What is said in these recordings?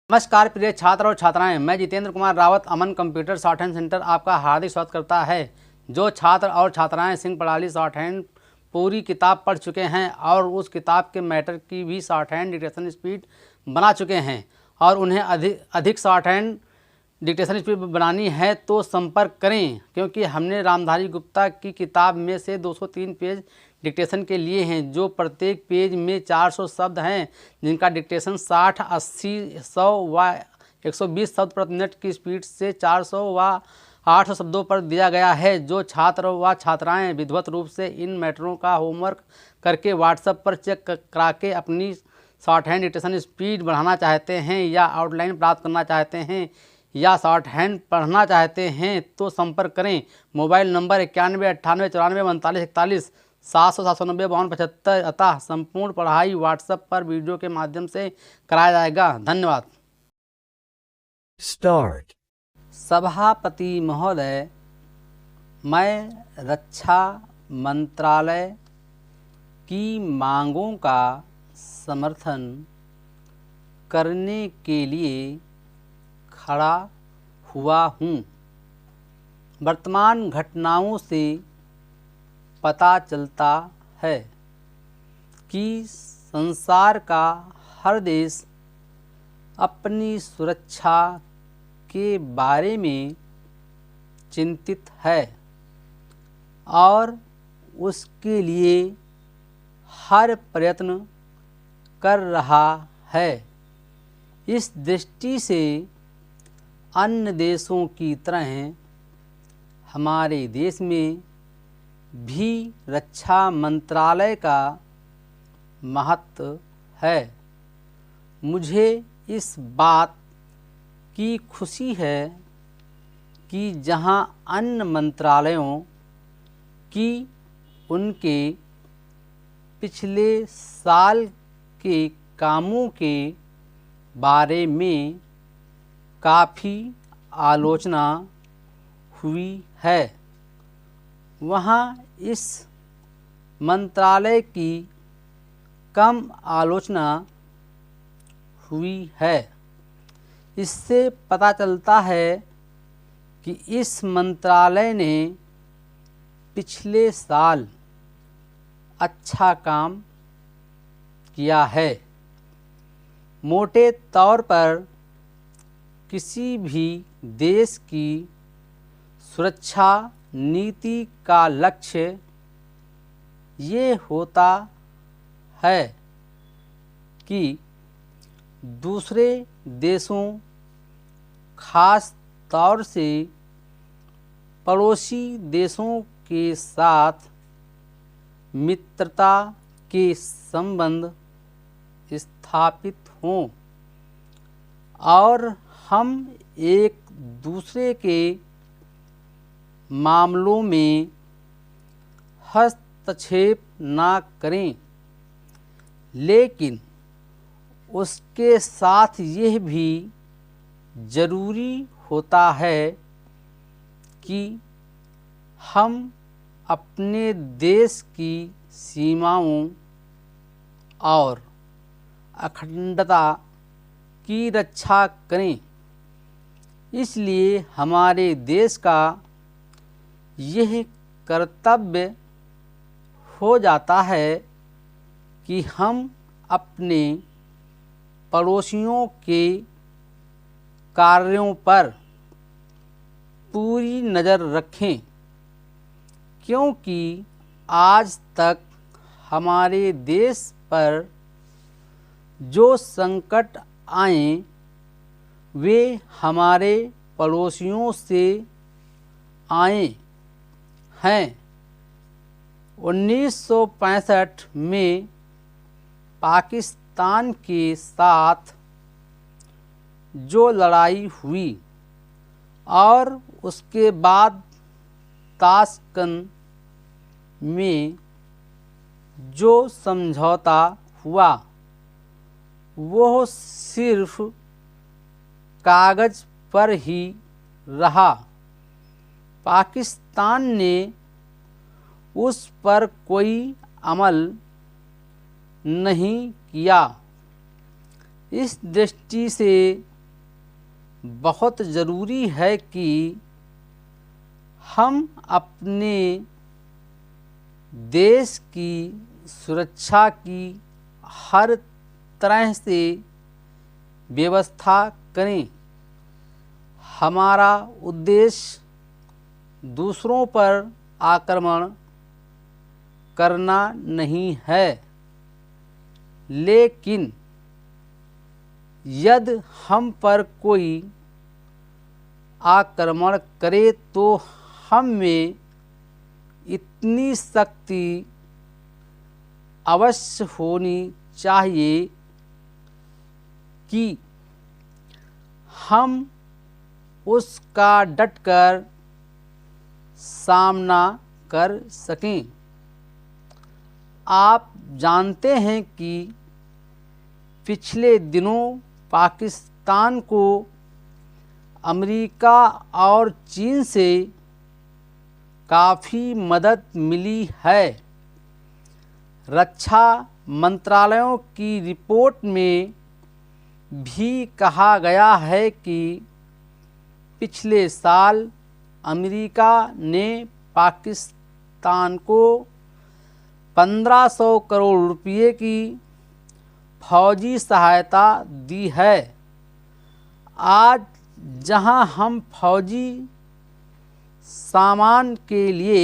नमस्कार प्रिय छात्र और छात्राएं, मैं जितेंद्र कुमार रावत अमन कंप्यूटर शॉर्ट हैंड सेंटर आपका हार्दिक स्वागत करता है। जो छात्र और छात्राएं सिंह पढ़ाली शॉर्ट हैंड पूरी किताब पढ़ चुके हैं और उस किताब के मैटर की भी शॉर्ट हैंड डिक्टेशन स्पीड बना चुके हैं और उन्हें अधिक शॉर्ट हैंड डिक्टेशन स्पीड बनानी है तो संपर्क करें, क्योंकि हमने रामधारी गुप्ता की किताब में से 203 पेज डिक्टेशन के लिए हैं, जो प्रत्येक पेज में 400 शब्द हैं, जिनका डिक्टेशन 60, 80, 100 व 120 शब्द प्रति मिनट की स्पीड से 400 व 800 शब्दों पर दिया गया है। जो छात्र व छात्राएं विधिवत रूप से इन मैटरों का होमवर्क करके व्हाट्सएप पर चेक करा के अपनी शॉर्ट हैंड डिक्टेशन स्पीड बढ़ाना चाहते हैं या आउटलाइन प्राप्त करना चाहते हैं या शॉर्ट हैंड पढ़ना चाहते हैं तो संपर्क करें। Mobile number 91 98 94 49 41 700 790 52 75। अतः संपूर्ण पढ़ाई व्हाट्सएप पर वीडियो के माध्यम से कराया जाएगा। धन्यवाद। स्टार्ट। सभापति महोदय, मैं रक्षा मंत्रालय की मांगों का समर्थन करने के लिए खड़ा हुआ हूँ। वर्तमान घटनाओं से पता चलता है कि संसार का हर देश अपनी सुरक्षा के बारे में चिंतित है और उसके लिए हर प्रयत्न कर रहा है। इस दृष्टि से अन्य देशों की तरह हमारे देश में भी रक्षा मंत्रालय का महत्व है। मुझे इस बात की खुशी है कि जहां अन्य मंत्रालयों की उनके पिछले साल के कामों के बारे में काफ़ी आलोचना हुई है, वहाँ इस मंत्रालय की कम आलोचना हुई है। इससे पता चलता है कि इस मंत्रालय ने पिछले साल अच्छा काम किया है। मोटे तौर पर किसी भी देश की सुरक्षा नीति का लक्ष्य ये होता है कि दूसरे देशों, खास तौर से पड़ोसी देशों के साथ मित्रता के संबंध स्थापित हों और हम एक दूसरे के मामलों में हस्तक्षेप ना करें, लेकिन उसके साथ यह भी ज़रूरी होता है कि हम अपने देश की सीमाओं और अखंडता की रक्षा करें। इसलिए हमारे देश का यह कर्तव्य हो जाता है कि हम अपने पड़ोसियों के कार्यों पर पूरी नज़र रखें, क्योंकि आज तक हमारे देश पर जो संकट आए वे हमारे पड़ोसियों से आए हैं। 1965 में पाकिस्तान के साथ जो लड़ाई हुई और उसके बाद ताशकंद में जो समझौता हुआ वो सिर्फ कागज़ पर ही रहा। पाकिस्तान ने उस पर कोई अमल नहीं किया। इस दृष्टि से बहुत ज़रूरी है कि हम अपने देश की सुरक्षा की हर तरह से व्यवस्था करें। हमारा उद्देश्य दूसरों पर आक्रमण करना नहीं है, लेकिन यदि हम पर कोई आक्रमण करे तो हम में इतनी शक्ति अवश्य होनी चाहिए कि हम उसका डटकर सामना कर सकें। आप जानते हैं कि पिछले दिनों पाकिस्तान को अमेरिका और चीन से काफ़ी मदद मिली है। रक्षा मंत्रालयों की रिपोर्ट में भी कहा गया है कि पिछले साल अमेरिका ने पाकिस्तान को 1500 करोड़ रुपये की फौजी सहायता दी है। आज जहां हम फौजी सामान के लिए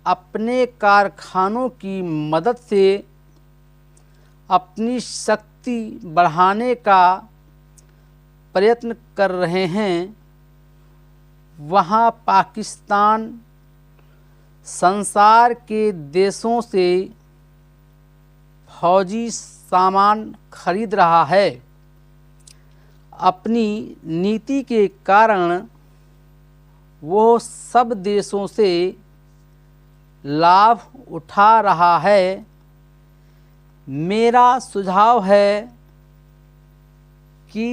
अपने कारखानों की मदद से अपनी शक्ति बढ़ाने का प्रयत्न कर रहे हैं, वहां पाकिस्तान संसार के देशों से फौजी सामान खरीद रहा है। अपनी नीति के कारण वो सब देशों से लाभ उठा रहा है। मेरा सुझाव है कि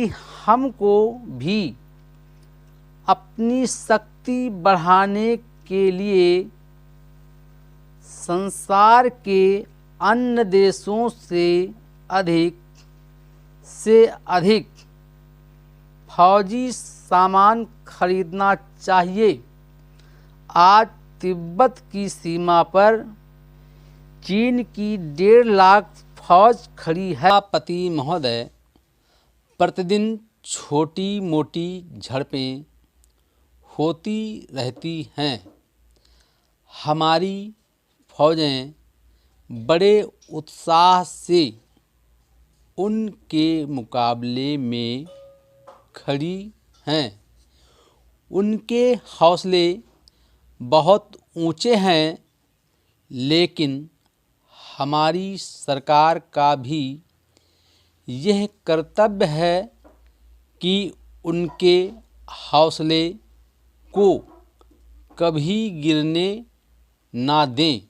हमको भी अपनी शक्ति बढ़ाने के लिए संसार के अन्य देशों से अधिक फौजी सामान खरीदना चाहिए। आज तिब्बत की सीमा पर चीन की 1.5 लाख फौज खड़ी है। सभापति महोदय, प्रतिदिन छोटी मोटी झड़पें होती रहती हैं। हमारी फौजें बड़े उत्साह से उनके मुकाबले में खड़ी हैं। उनके हौसले बहुत ऊंचे हैं, लेकिन हमारी सरकार का भी यह कर्तव्य है कि उनके हौसले को कभी गिरने ना दें।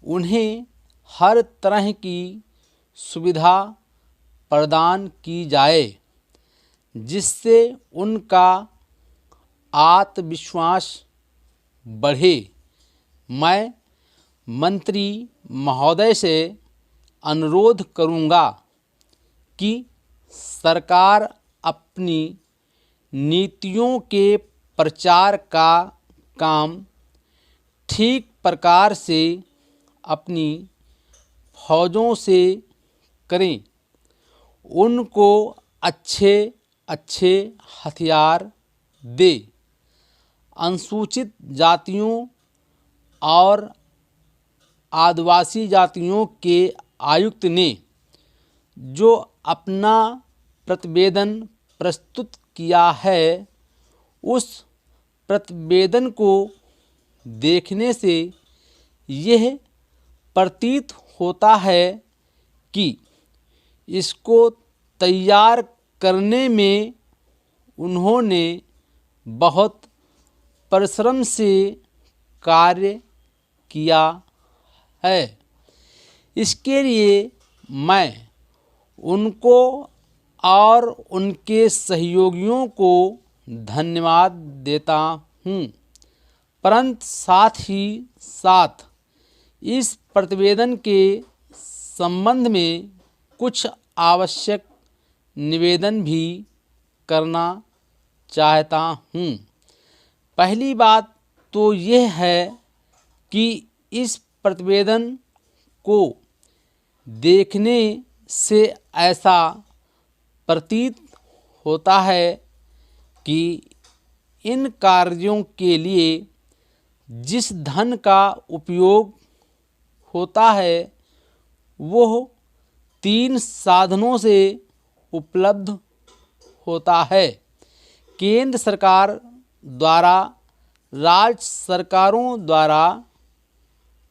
उन्हें हर तरह की सुविधा प्रदान की जाए जिससे उनका आत्मविश्वास बढ़े। मैं मंत्री महोदय से अनुरोध करूंगा कि सरकार अपनी नीतियों के प्रचार का काम ठीक प्रकार से अपनी फौजों से करें। उनको अच्छे हथियार दे। अनुसूचित जातियों और आदिवासी जातियों के आयुक्त ने जो अपना प्रतिवेदन प्रस्तुत किया है, उस प्रतिवेदन को देखने से यह प्रतीत होता है कि इसको तैयार करने में उन्होंने बहुत परिश्रम से कार्य किया है। इसके लिए मैं उनको और उनके सहयोगियों को धन्यवाद देता हूँ। परंतु साथ ही साथ इस प्रतिवेदन के संबंध में कुछ आवश्यक निवेदन भी करना चाहता हूँ। पहली बात तो यह है कि इस प्रतिवेदन को देखने से ऐसा प्रतीत होता है कि इन कार्यों के लिए जिस धन का उपयोग होता है वह 3 साधनों से उपलब्ध होता है। केंद्र सरकार द्वारा, राज्य सरकारों द्वारा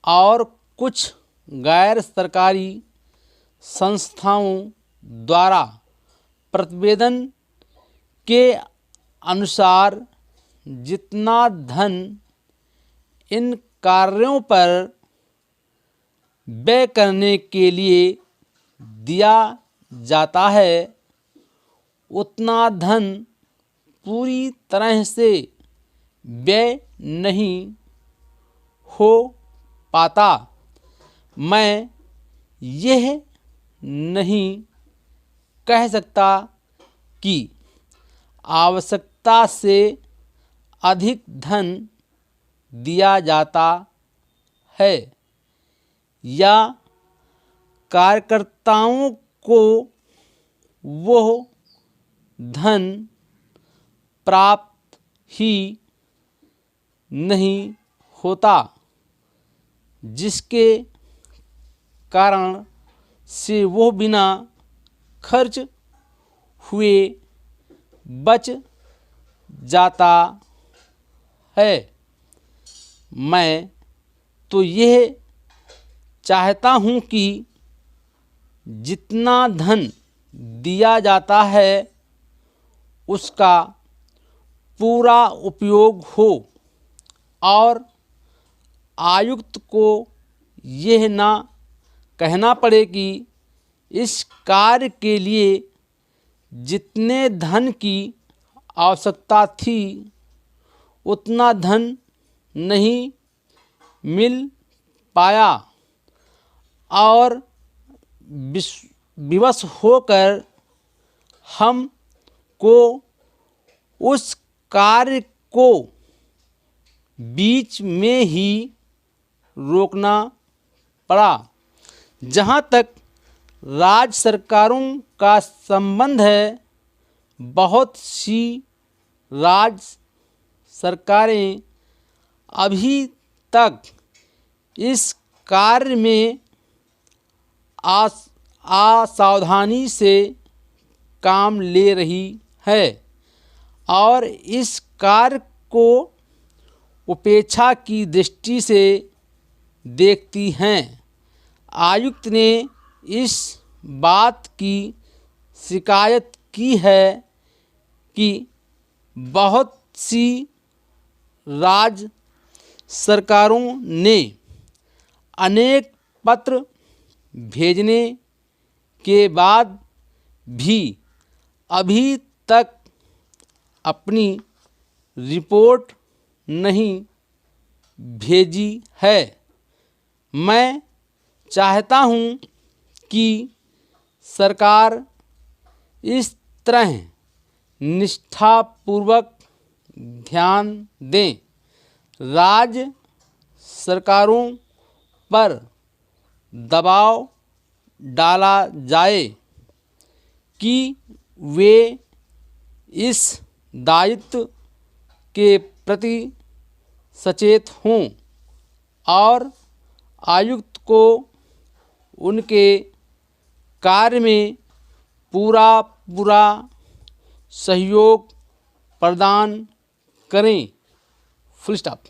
और कुछ गैर सरकारी संस्थाओं द्वारा प्रतिवेदन के अनुसार जितना धन इन कार्यों पर व्यय करने के लिए दिया जाता है उतना धन पूरी तरह से व्यय नहीं हो पाता। मैं यह नहीं कह सकता कि आवश्यकता से अधिक धन दिया जाता है या कार्यकर्ताओं को वह धन प्राप्त ही नहीं होता जिसके कारण से वो बिना खर्च हुए बच जाता है। मैं तो यह चाहता हूँ कि जितना धन दिया जाता है उसका पूरा उपयोग हो और आयुक्त को यह ना कहना पड़े कि इस कार्य के लिए जितने धन की आवश्यकता थी उतना धन नहीं मिल पाया और विवश होकर हम को उस कार्य को बीच में ही रोकना पड़ा। जहाँ तक राज्य सरकारों का संबंध है, बहुत सी राज्य सरकारें अभी तक इस कार्य में असावधानी से काम ले रही है और इस कार्य को उपेक्षा की दृष्टि से देखती हैं। आयुक्त ने इस बात की शिकायत की है कि बहुत सी राज्य सरकारों ने अनेक पत्र भेजने के बाद भी अभी तक अपनी रिपोर्ट नहीं भेजी है। मैं चाहता हूँ कि सरकार इस तरह निष्ठापूर्वक ध्यान दें। राज्य सरकारों पर दबाव डाला जाए कि वे इस दायित्व के प्रति सचेत हों और आयुक्त को उनके कार्य में पूरा सहयोग प्रदान करें। Full stop.